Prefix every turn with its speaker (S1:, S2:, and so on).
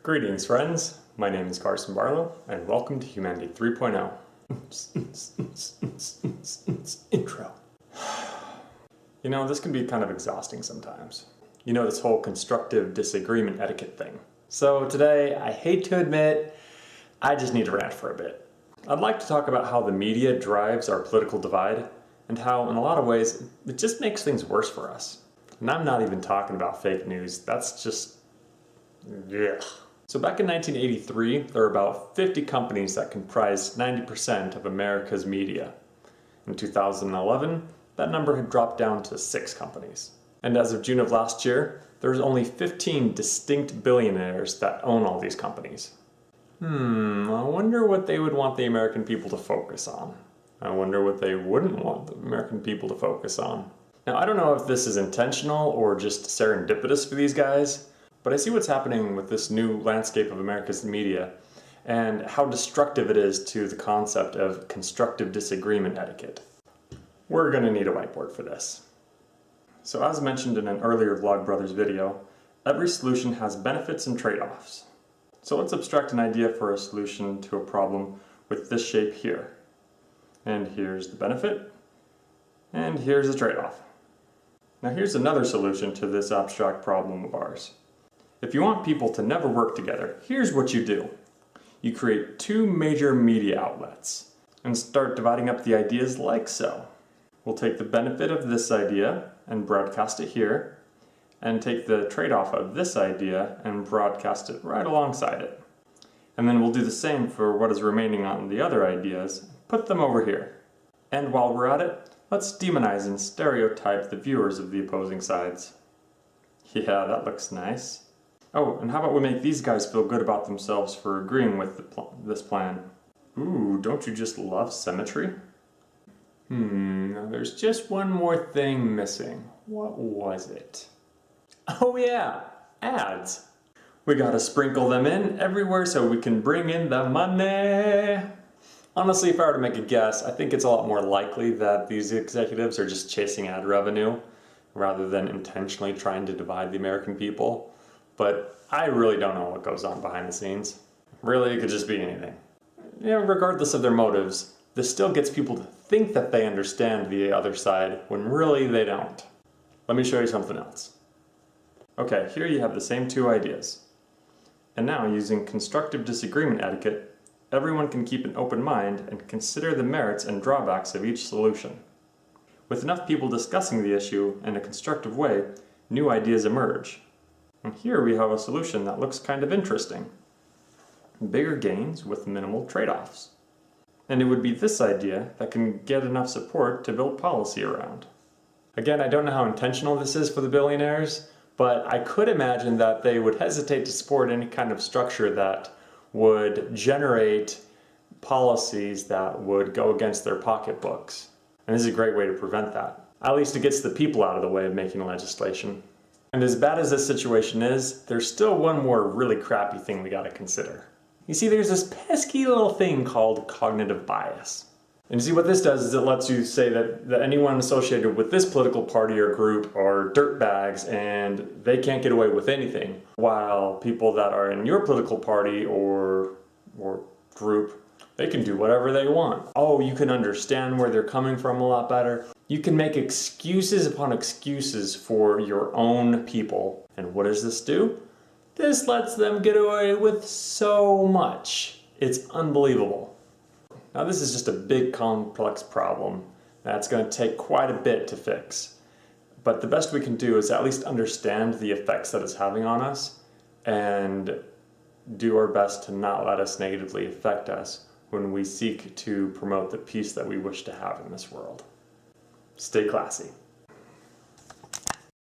S1: Greetings, friends. My name is Carson Barlow, and welcome to Humanity 3.0. Intro. You know, this can be kind of exhausting sometimes. You know, this whole constructive disagreement etiquette thing. So today, I hate to admit, I just need to rant for a bit. I'd like to talk about how the media drives our political divide, and how, in a lot of ways, it just makes things worse for us. And I'm not even talking about fake news. That's just... yeah. So back in 1983, there were about 50 companies that comprised 90% of America's media. In 2011, that number had dropped down to 6 companies. And as of June of last year, there was only 15 distinct billionaires that own all these companies. I wonder what they would want the American people to focus on. I wonder what they wouldn't want the American people to focus on. Now, I don't know if this is intentional or just serendipitous for these guys, but I see what's happening with this new landscape of America's media and how destructive it is to the concept of constructive disagreement etiquette. We're going to need a whiteboard for this. So as mentioned in an earlier Vlogbrothers video, every solution has benefits and trade-offs. So let's abstract an idea for a solution to a problem with this shape here. And here's the benefit, and here's the trade-off. Now here's another solution to this abstract problem of ours. If you want people to never work together, here's what you do. You create 2 major media outlets and start dividing up the ideas like so. We'll take the benefit of this idea and broadcast it here, and take the trade-off of this idea and broadcast it right alongside it. And then we'll do the same for what is remaining on the other ideas, put them over here. And while we're at it, let's demonize and stereotype the viewers of the opposing sides. Yeah, that looks nice. Oh, and how about we make these guys feel good about themselves for agreeing with this plan? Ooh, don't you just love symmetry? Now there's just one more thing missing. What was it? Oh yeah, ads. We gotta sprinkle them in everywhere so we can bring in the money. Honestly, if I were to make a guess, I think it's a lot more likely that these executives are just chasing ad revenue rather than intentionally trying to divide the American people. But I really don't know what goes on behind the scenes. Really, it could just be anything. Yeah, regardless of their motives, this still gets people to think that they understand the other side when really they don't. Let me show you something else. Okay, here you have the same 2 ideas. And now, using constructive disagreement etiquette, everyone can keep an open mind and consider the merits and drawbacks of each solution. With enough people discussing the issue in a constructive way, new ideas emerge. And here we have a solution that looks kind of interesting. Bigger gains with minimal trade-offs. And it would be this idea that can get enough support to build policy around. Again, I don't know how intentional this is for the billionaires, but I could imagine that they would hesitate to support any kind of structure that would generate policies that would go against their pocketbooks. And this is a great way to prevent that. At least it gets the people out of the way of making legislation. And as bad as this situation is, there's still one more really crappy thing we gotta consider. You see, there's this pesky little thing called cognitive bias. And you see what this does is it lets you say that anyone associated with this political party or group are dirtbags and they can't get away with anything, while people that are in your political party or group, they can do whatever they want. Oh, you can understand where they're coming from a lot better. You can make excuses upon excuses for your own people. And what does this do? This lets them get away with so much. It's unbelievable. Now this is just a big complex problem that's going to take quite a bit to fix. But the best we can do is at least understand the effects that it's having on us and do our best to not let us negatively affect us when we seek to promote the peace that we wish to have in this world. Stay classy.